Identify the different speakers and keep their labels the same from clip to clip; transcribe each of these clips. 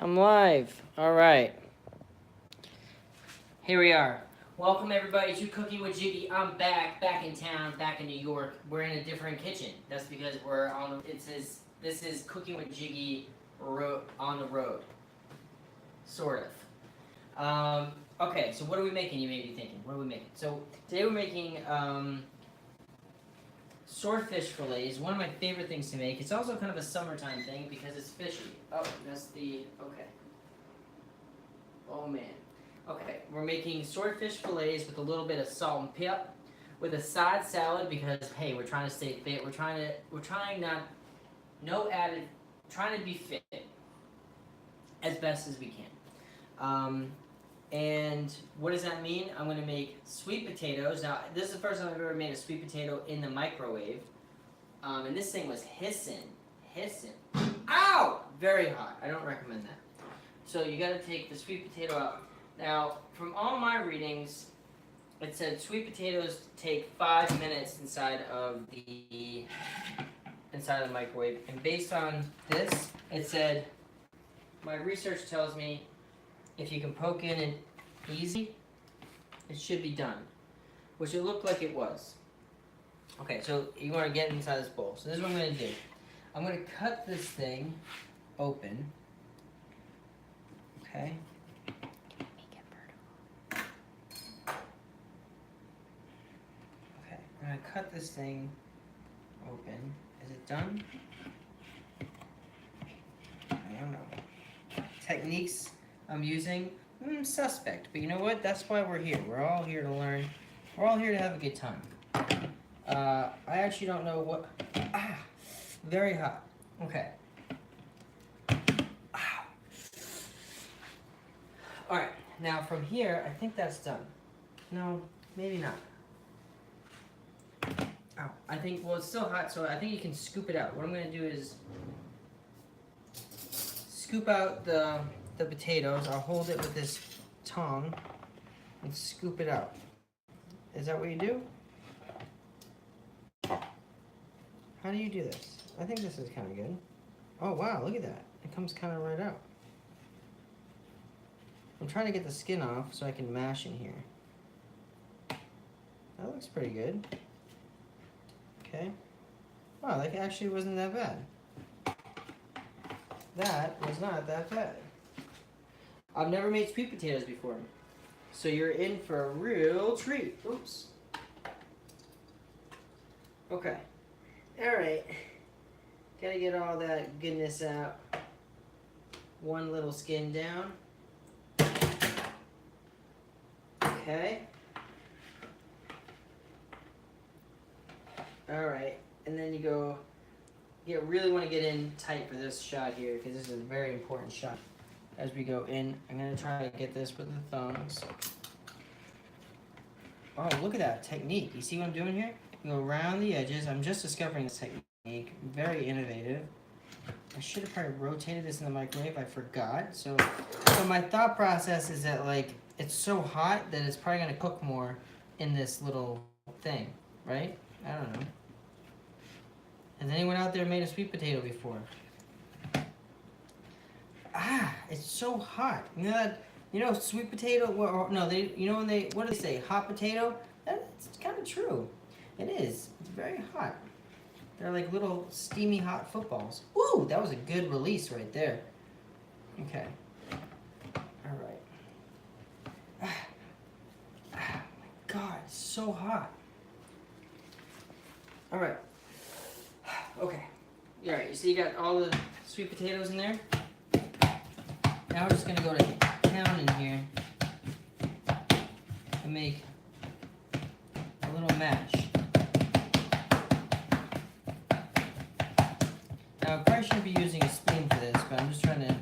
Speaker 1: I'm live. All right. Here we are. Welcome everybody to Cooking with Jiggy. I'm back in town, back in New York. We're in a different kitchen. That's because we're on. It says this is Cooking with Jiggy on the road, sort of. Okay, so what are we making? You may be thinking, what are we making? So today we're making swordfish fillets. One of my favorite things to make. It's also kind of a summertime thing because it's fishy. Oh, that's the okay. Oh man. Okay, we're making swordfish fillets with a little bit of salt and pep, with a side salad because hey, we're trying to stay fit. We're trying not, no added, trying to be fit as best as we can. And what does that mean? I'm gonna make sweet potatoes. Now, this is the first time I've ever made a sweet potato in the microwave. And this thing was hissing. Ow! Very hot. I don't recommend that. So you gotta take the sweet potato out. Now, from all my readings, it said sweet potatoes take 5 minutes inside of the microwave. And based on this, it said, my research tells me if you can poke in it easy, it should be done. Which it looked like it was. Okay, so you want to get inside this bowl. So this is what I'm going to do. I'm going to cut this thing open. Okay. Okay, I'm going to cut this thing open. Is it done? I don't know. Techniques I'm using, suspect. But you know what? That's why we're here. We're all here to learn. We're all here to have a good time. I actually don't know what... very hot. Okay. Alright, now from here, I think that's done. No, maybe not. Ow. I think, well, it's still hot, so I think you can scoop it out. What I'm going to do is scoop out the potatoes. I'll hold it with this tongue and scoop it out. Is that what you do? How do you do this? I think this is kind of good. Oh, wow, look at that. It comes kind of right out. I'm trying to get the skin off so I can mash in here. That looks pretty good. Okay. Wow, that actually wasn't that bad. That was not that bad. I've never made sweet potatoes before, so you're in for a real treat. Oops. Okay. Alright. Gotta get all that goodness out. One little skin down. Okay. Alright. And then you really want to get in tight for this shot here because this is a very important shot. As we go in, I'm going to try to get this with the thumbs. Oh, look at that technique. You see what I'm doing here? You go around the edges. I'm just discovering this technique. Very innovative. I should have probably rotated this in the microwave. I forgot. So my thought process is that, like, it's so hot that it's probably going to cook more in this little thing, right? I don't know. Has anyone out there made a sweet potato before? It's so hot. You know that? You know sweet potato? Well, no, you know when they, what do they say? Hot potato? That's kind of true. It is. It's very hot. They're like little steamy hot footballs. Woo! That was a good release right there. Okay. All right. Oh my God, it's so hot. All right. Okay. All right. You see, you got all the sweet potatoes in there. Now we're just gonna go to town in here and make a little mash. Now I probably shouldn't be using a spoon for this, but I'm just trying to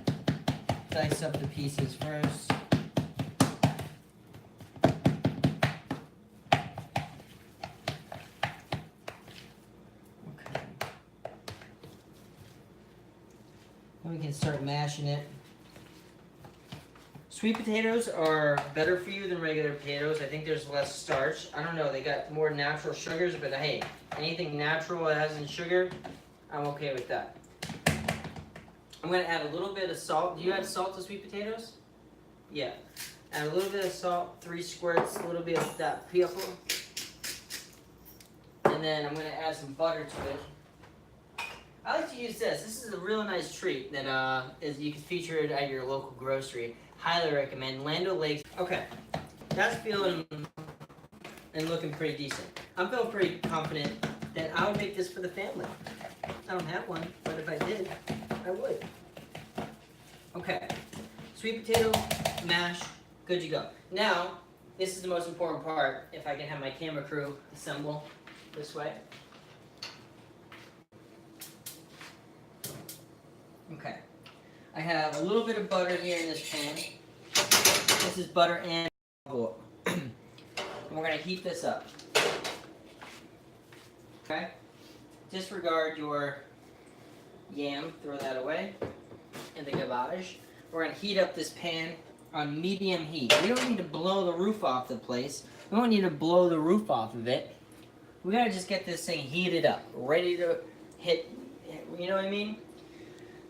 Speaker 1: dice up the pieces first. Okay. Then we can start mashing it. Sweet potatoes are better for you than regular potatoes. I think there's less starch. I don't know, they got more natural sugars, but hey, anything natural that has in sugar, I'm okay with that. I'm going to add a little bit of salt. Do you add salt to sweet potatoes? Yeah. Add a little bit of salt, 3 squirts, a little bit of that pepper. And then I'm going to add some butter to it. I like to use this. This is a real nice treat that you can feature it at your local grocery. Highly recommend. Land O'Lakes. Okay, that's feeling and looking pretty decent. I'm feeling pretty confident that I would make this for the family. I don't have one, but if I did, I would. Okay, sweet potato mash, good to go. Now, this is the most important part. If I can have my camera crew assemble this way. Okay, I have a little bit of butter here in this pan. This is butter and oil. And we're going to heat this up. Okay, disregard your yam, throw that away in the garbage. We're going to heat up this pan on medium heat. We don't need to blow the roof off the place. We don't need to blow the roof off of it. We got to just get this thing heated up, ready to hit, you know what I mean?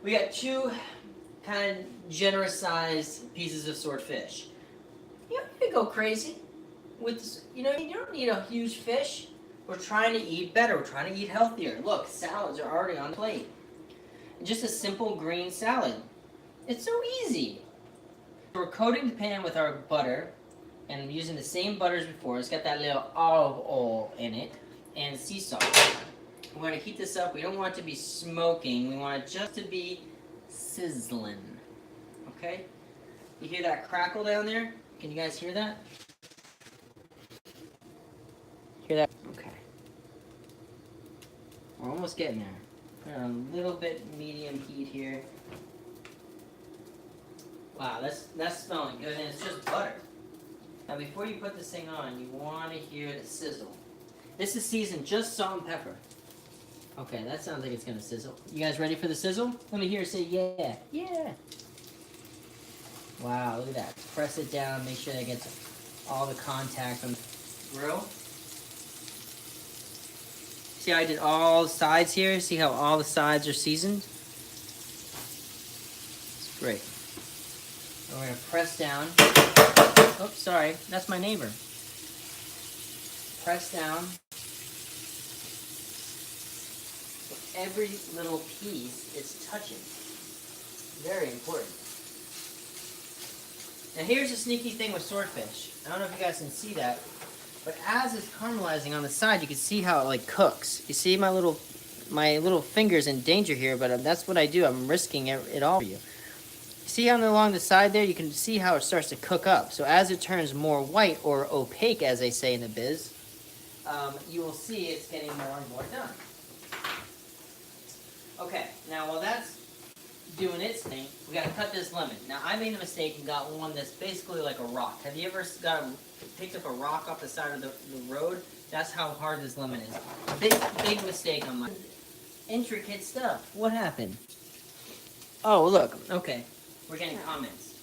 Speaker 1: We got 2 kind of generous sized pieces of swordfish. You don't need to go crazy with this, you know, you don't need a huge fish. We're trying to eat better. We're trying to eat healthier. Look, salads are already on the plate. Just a simple green salad. It's so easy. We're coating the pan with our butter and using the same butter as before. It's got that little olive oil in it and sea salt. We're going to heat this up. We don't want it to be smoking. We want it just to be sizzling. Okay? You hear that crackle down there? Can you guys hear that? Hear that? Okay. We're almost getting there. Put on a little bit medium heat here. Wow, that's smelling good, and it's just butter. Now before you put this thing on, you want to hear the sizzle. This is seasoned just salt and pepper. Okay, that sounds like it's going to sizzle. You guys ready for the sizzle? Let me hear you say yeah. Yeah. Wow, look at that. Press it down, make sure that gets all the contact on the grill. See how I did all the sides here? See how all the sides are seasoned? It's great. And we're going to press down. Oops, sorry. That's my neighbor. Press down. Every little piece is touching. Very important. Now here's a sneaky thing with swordfish. I don't know if you guys can see that, but as it's caramelizing on the side, you can see how it like cooks. You see my little finger's in danger here, but that's what I do. I'm risking it all for you. See how along the side there, you can see how it starts to cook up. So as it turns more white or opaque, as they say in the biz, you will see it's getting more and more done. Okay, now while that's doing its thing, we gotta cut this lemon. Now I made a mistake and got one that's basically like a rock. Have you ever picked up a rock off the side of the road? That's how hard this lemon is. Big mistake on my intricate stuff. What happened? Oh, look. Okay, we're getting comments.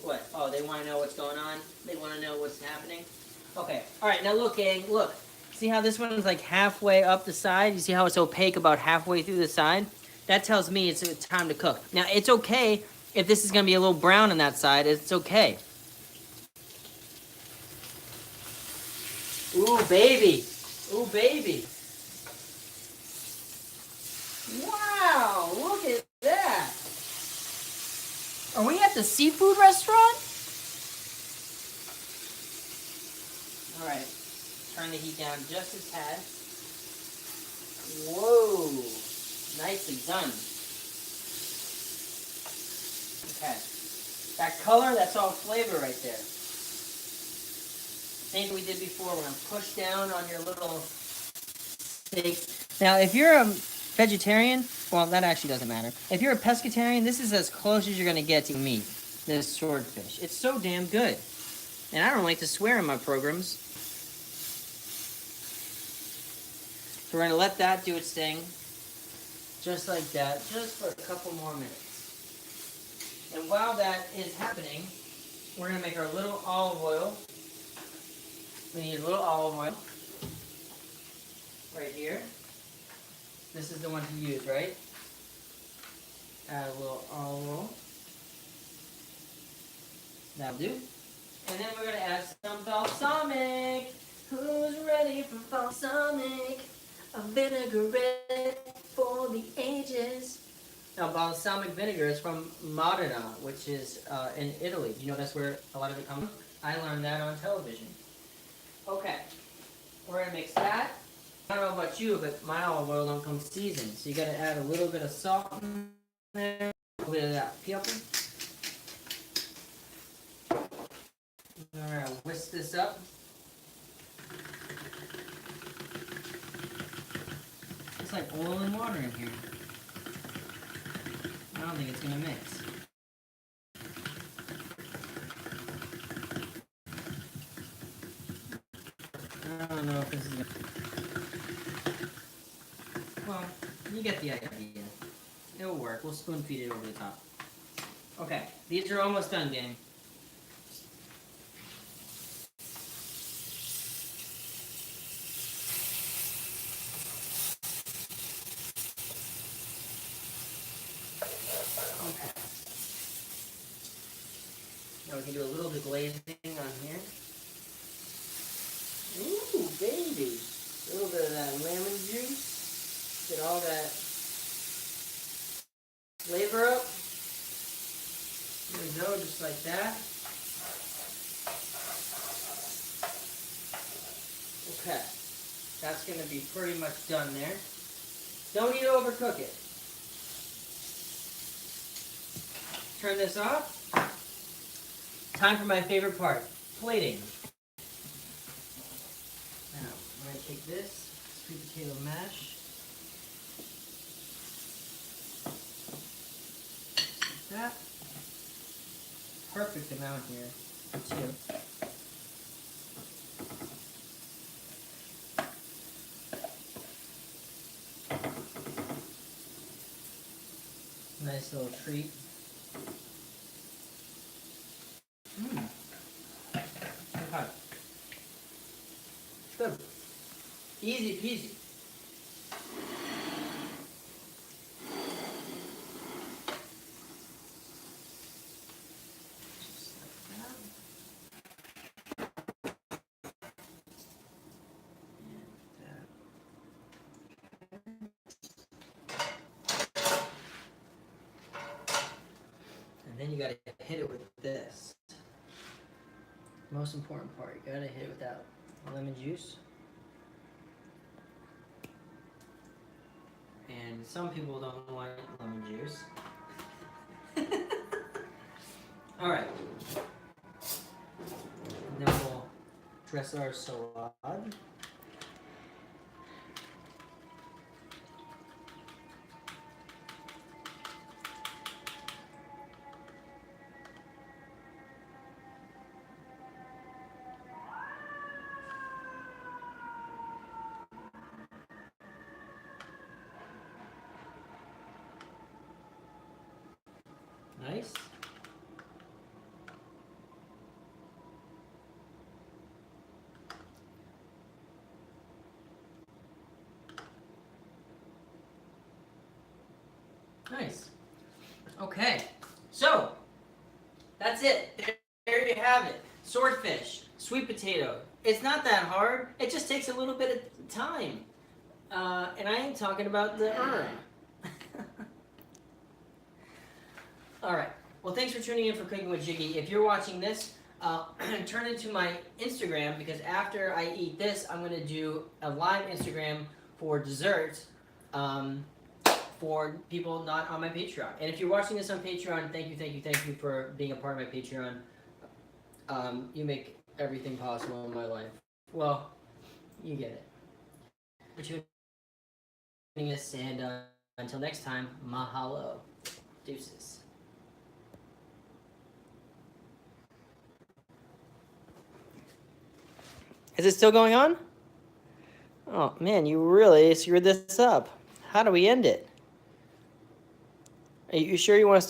Speaker 1: What? Oh, they want to know what's going on? They want to know what's happening? Okay, all right, now look, gang, look. See how this one is like halfway up the side? You see how it's opaque about halfway through the side? That tells me it's time to cook. Now, it's okay if this is going to be a little brown on that side. It's okay. Ooh, baby. Ooh, baby. Wow, look at that. Are we at the seafood restaurant? All right. Turn the heat down just a tad. Whoa. Nicely done. Okay. That color, that's all flavor right there. Same thing we did before. We're going to push down on your little steak. Now, if you're a vegetarian, well, that actually doesn't matter. If you're a pescatarian, this is as close as you're going to get to meat, this swordfish. It's so damn good. And I don't like to swear in my programs. So we're going to let that do its thing. Just like that, just for a couple more minutes. And while that is happening, we're going to make our little olive oil. We need a little olive oil. Right here. This is the one to use, right? Add a little olive oil. That'll do. And then we're going to add some balsamic. Who's ready for balsamic? A vinaigrette for the ages. Now, balsamic vinegar is from Modena, which is in Italy. Do you know that's where a lot of it comes from? I learned that on television. Okay, we're going to mix that. I don't know about you, but my olive oil don't come seasoned. So you got to add a little bit of salt in there, a little bit of that pepper. We're going to whisk this up. It's like oil and water in here. I don't think it's going to mix. I don't know if this is going to... Well, you get the idea. It'll work. We'll spoon feed it over the top. Okay, these are almost done, gang. Okay. Now we can do a little bit glazing on here. Ooh, baby. A little bit of that lemon juice. Get all that flavor up. There we go, just like that. Okay. That's going to be pretty much done there. Don't need to overcook it. Turn this off. Time for my favorite part, plating. Now, I'm going to take this sweet potato mash. Like that. Perfect amount here for two. Nice little treat. Okay. Good. Easy peasy. Just like that. And then you gotta hit it with this. Most important part, you gotta hit it with that lemon juice. And some people don't like lemon juice. Alright. And then we'll dress our salad. Nice. Nice. Okay. So, that's it. There you have it. Swordfish, sweet potato. It's not that hard. It just takes a little bit of time. And I ain't talking about the herb. All right. Well, thanks for tuning in for Cooking with Jiggy. If you're watching this, turn into my Instagram because after I eat this, I'm going to do a live Instagram for desserts for people not on my Patreon. And if you're watching this on Patreon, thank you for being a part of my Patreon. You make everything possible in my life. Well, you get it. For tuning in, and until next time, mahalo. Deuces. Is it still going on? Oh, man, you really screwed this up. How do we end it? Are you sure you want to stop?